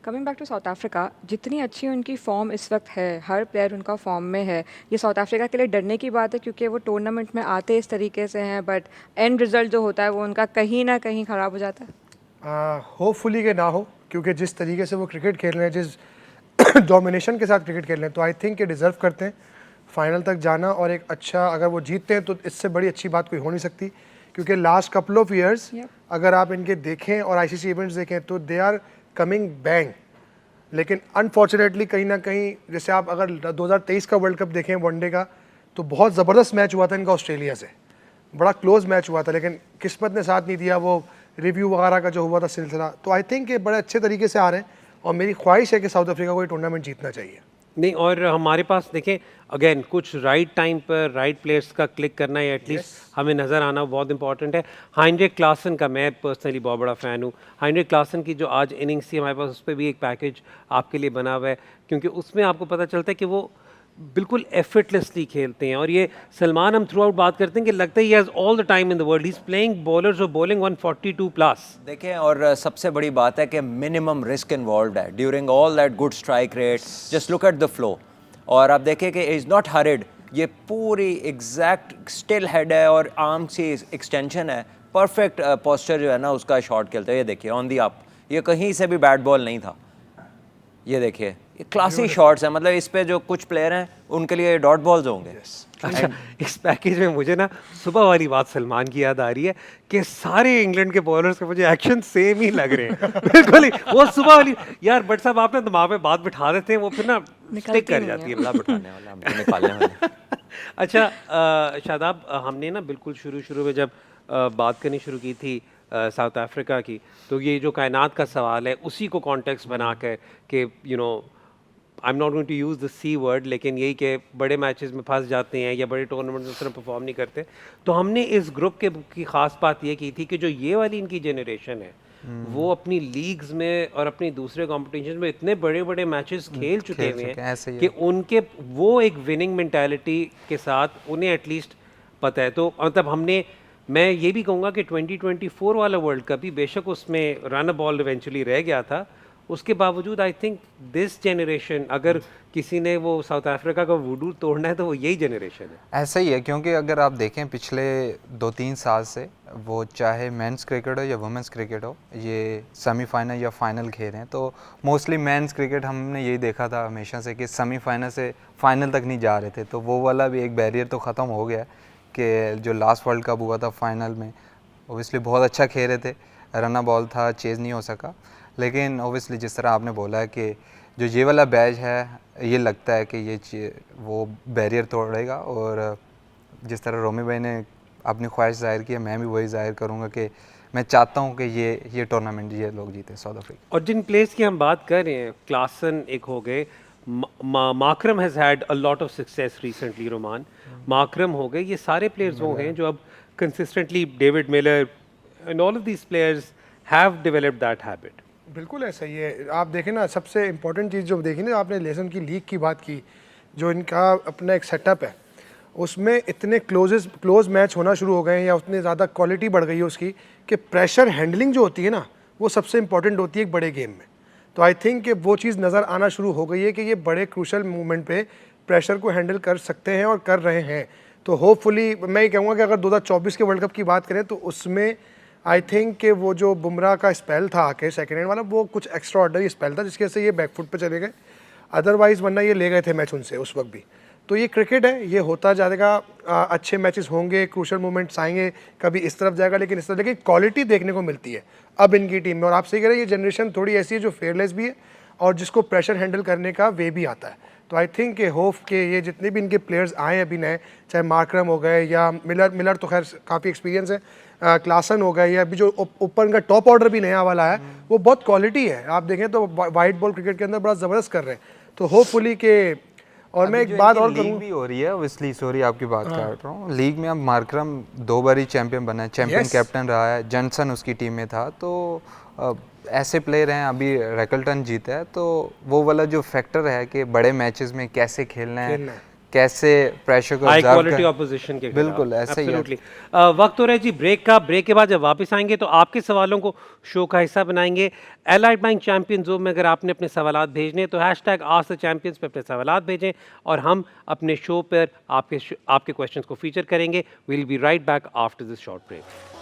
Coming back to South Africa, जितनी अच्छी उनकी फॉर्म इस वक्त है, हर प्लेयर उनका फॉर्म में है, ये साउथ अफ्रीका के लिए डरने की बात है क्योंकि वो टूर्नामेंट में आते इस तरीके से हैं, बट एंड रिजल्ट जो होता है वो उनका कहीं ना कहीं ख़राब हो जाता है। होपफुली कि ना हो, क्योंकि जिस तरीके से वो क्रिकेट खेल रहे हैं, जिस डोमिनेशन के साथ क्रिकेट खेल रहे हैं, तो आई थिंक कि डिज़र्व करते हैं फाइनल तक जाना। और एक अच्छा, अगर वो जीतते हैं तो इससे बड़ी अच्छी बात कोई हो नहीं सकती, क्योंकि लास्ट कपल ऑफ ईयर्स अगर आप इनके देखें और आईसीसी इवेंट्स देखें तो दे आर कमिंग बैंग। लेकिन अनफॉर्चुनेटली कहीं ना कहीं, जैसे आप अगर 2023 का वर्ल्ड कप देखें वनडे का, तो बहुत ज़बरदस्त मैच हुआ था इनका ऑस्ट्रेलिया से, बड़ा क्लोज मैच हुआ था, लेकिन किस्मत ने साथ नहीं दिया, वो रिव्यू वगैरह का जो हुआ था सिलसिला। तो आई थिंक ये बड़े अच्छे तरीके से आ रहे हैं और मेरी ख्वाहिश है कि साउथ अफ्रीका को ये टूर्नामेंट जीतना चाहिए। नहीं, और हमारे पास देखें अगेन कुछ राइट टाइम पर राइट प्लेयर्स का क्लिक करना या एटलीस्ट हमें नज़र आना बहुत इंपॉर्टेंट है। हाइंड्रिक क्लासन का मैं पर्सनली बहुत बड़ा फ़ैन हूँ। हाइंड्रिक क्लासन की जो आज इनिंग्स थी हमारे पास, उस पर भी एक पैकेज आपके लिए बना हुआ है, क्योंकि उसमें आपको पता चलता है कि वो बिल्कुल एफर्टलेसली खेलते हैं। और ये सलमान, हम थ्रू आउट बात करते हैं कि लगता है he has all the time in the world, he is playing bowlers और बॉलिंग 142 प्लस। देखें, और सबसे बड़ी बात है कि मिनिमम रिस्क इन्वॉल्व है during all that good strike rate. Just look at the flow, और आप देखें कि इज़ नॉट हरिड, ये पूरी एग्जैक्ट स्टिल हेड है और आर्म से एक्सटेंशन है, परफेक्ट पोस्चर जो है ना उसका शॉट खेलते हैं। ये देखिए ऑन दी अप, ये कहीं से भी बैट बॉल नहीं था। ये देखिए, ये क्लासी शॉट्स हैं, मतलब इस पे जो कुछ प्लेयर हैं उनके लिए डॉट बॉल्स होंगे। अच्छा, इस पैकेज में मुझे ना सुबह वाली बात सलमान की याद आ रही है कि सारे इंग्लैंड के बॉलर्स के मुझे एक्शन सेम ही लग रहे हैं बिल्कुल ही वो सुबह वाली। यार बट साहब, आप ना दिमाग में बात बिठा देते हैं, वो फिर ना स्टिक कर जाती है। अल्लाह बिठाने वाला, हमको निकालने वाला। अच्छा शादाब, हमने ना बिल्कुल शुरू में जब बात करनी शुरू की थी साउथ अफ्रीका की, तो ये जो कायनात का सवाल है उसी को कॉन्टेक्स्ट बना कर कि you know, I am not going to use the C word, लेकिन यही कि बड़े मैचेस में फंस जाते हैं या बड़े टूर्नामेंट में उस तरह परफॉर्म नहीं करते। तो हमने इस ग्रुप के की ख़ास बात ये की थी कि जो ये वाली इनकी जनरेशन है वो अपनी लीग्स में और अपनी दूसरे कॉम्पिटिशन में इतने बड़े बड़े मैचेस खेल चुके हुए हैं कि उनके वो एक विनिंग मेंटालिटी के साथ उन्हें एटलीस्ट पता है। तो मतलब मैं ये भी कहूँगा कि 2024 वाला वर्ल्ड कप भी बेशक उसमें रन बॉल इवेंचुअली रह गया था, उसके बावजूद आई थिंक दिस जनरेशन, अगर किसी ने वो साउथ अफ्रीका का वुडू तोड़ना है तो वो यही जनरेशन है। ऐसा ही है, क्योंकि अगर आप देखें पिछले 2-3 साल से, वो चाहे मेंस क्रिकेट हो या वुमेंस क्रिकेट हो, ये सेमीफाइनल या फाइनल खेल रहे हैं, तो मोस्टली मेंस क्रिकेट हमने यही देखा था हमेशा से कि सेमीफाइनल से फाइनल तक नहीं जा रहे थे। तो वो वाला भी एक बैरियर तो ख़त्म हो गया कि जो लास्ट वर्ल्ड कप हुआ था फाइनल में ओबियसली बहुत अच्छा खेल रहे थे, रना बॉल था, चेज़ नहीं हो सका। लेकिन ओबियसली जिस तरह आपने बोला है कि जो ये वाला बैच है, ये लगता है कि ये वो बैरियर तोड़ेगा। और जिस तरह रोमी भाई ने अपनी ख्वाहिश जाहिर की है, मैं भी वही जाहिर करूँगा कि मैं चाहता हूँ कि ये टूर्नामेंट ये लोग जीते, साउथ अफ्रीका। और जिन प्लेयर्स की हम बात कर रहे हैं, क्लासन एक हो गए, Markram has had a lot of success recently, Roman Markram हो गए, ये सारे प्लेयर्स वो हैं जो अब consistently, David Miller and all of these players have developed that habit. बिल्कुल ऐसा ही है। आप देखें ना, सबसे इम्पोर्टेंट चीज़ जो देखी ना आपने, लेसन की लीग की बात की, जो इनका अपना एक सेटअप है, उसमें इतने क्लोज मैच होना शुरू हो गए हैं या उतनी ज़्यादा क्वालिटी बढ़ गई है उसकी, कि प्रेशर हैंडलिंग जो होती है ना, वो सबसे इंपॉर्टेंट होती है एक बड़े गेम में। तो आई थिंक कि वो चीज़ नज़र आना शुरू हो गई है कि ये बड़े क्रूशल मूवमेंट पे प्रेशर को हैंडल कर सकते हैं और कर रहे हैं। तो होपफुली मैं ये कहूँगा कि अगर 2024 के वर्ल्ड कप की बात करें तो उसमें आई थिंक कि वो जो बुमराह का स्पेल था आके सेकेंड एंड वाला, वो कुछ एक्स्ट्रा ऑर्डनरी स्पेल था जिसकी वजह से ये बैकफुट पे चले गए, अदरवाइज़ वरना ये ले गए थे मैच उनसे उस वक्त भी। तो ये क्रिकेट है, ये होता जाएगा, अच्छे मैचेस होंगे, क्रूशल मोमेंट्स आएंगे, कभी इस तरफ जाएगा लेकिन इस तरफ, लेकिन क्वालिटी देखने को मिलती है अब इनकी टीम में। और आप सही कह रहे हैं, ये जनरेशन थोड़ी ऐसी है जो फेयरलेस भी है और जिसको प्रेशर हैंडल करने का वे भी आता है। तो आई थिंक के होप के ये जितने भी इनके प्लेयर्स आए अभी नए, चाहे मार्करम हो गए या मिलर तो खैर काफ़ी एक्सपीरियंस है, क्लासन हो गए, या अभी जो ऊपर इनका टॉप ऑर्डर भी नया वाला है, वो बहुत क्वालिटी है। आप देखें तो वाइट बॉल क्रिकेट के अंदर बड़ा ज़बरदस्त कर रहे हैं। तो होपफुली के, और मैं एक बात और लीग भी हो रही है ऑब्वियसली, सॉरी आपकी बात काट रहा हूँ, लीग में अब मार्करम 2 बार ही चैंपियन बना है, चैंपियन कैप्टन रहा है, जॉनसन उसकी टीम में था। तो ऐसे प्लेयर हैं, अभी रैकल्टन जीता है, तो वो वाला जो फैक्टर है कि बड़े मैचेस में कैसे खेलना है, कैसे प्रेशर को हाई observe क्वालिटी कर- ऑपोजिशन के बिल्कुल ऐसे ही है। एब्सोल्युटली। वक्त हो रहा है जी ब्रेक का। ब्रेक के बाद जब वापस आएंगे तो आपके सवालों को शो का हिस्सा बनाएंगे। एलाइड बैंक चैंपियन जोन में अगर आपने अपने सवालात भेजने तो हैशटैग आस्क द चैंपियंस पे अपने सवालात भेजें और हम अपने शो पर आपके क्वेश्चंस को फीचर करेंगे। Will be right back after this short break.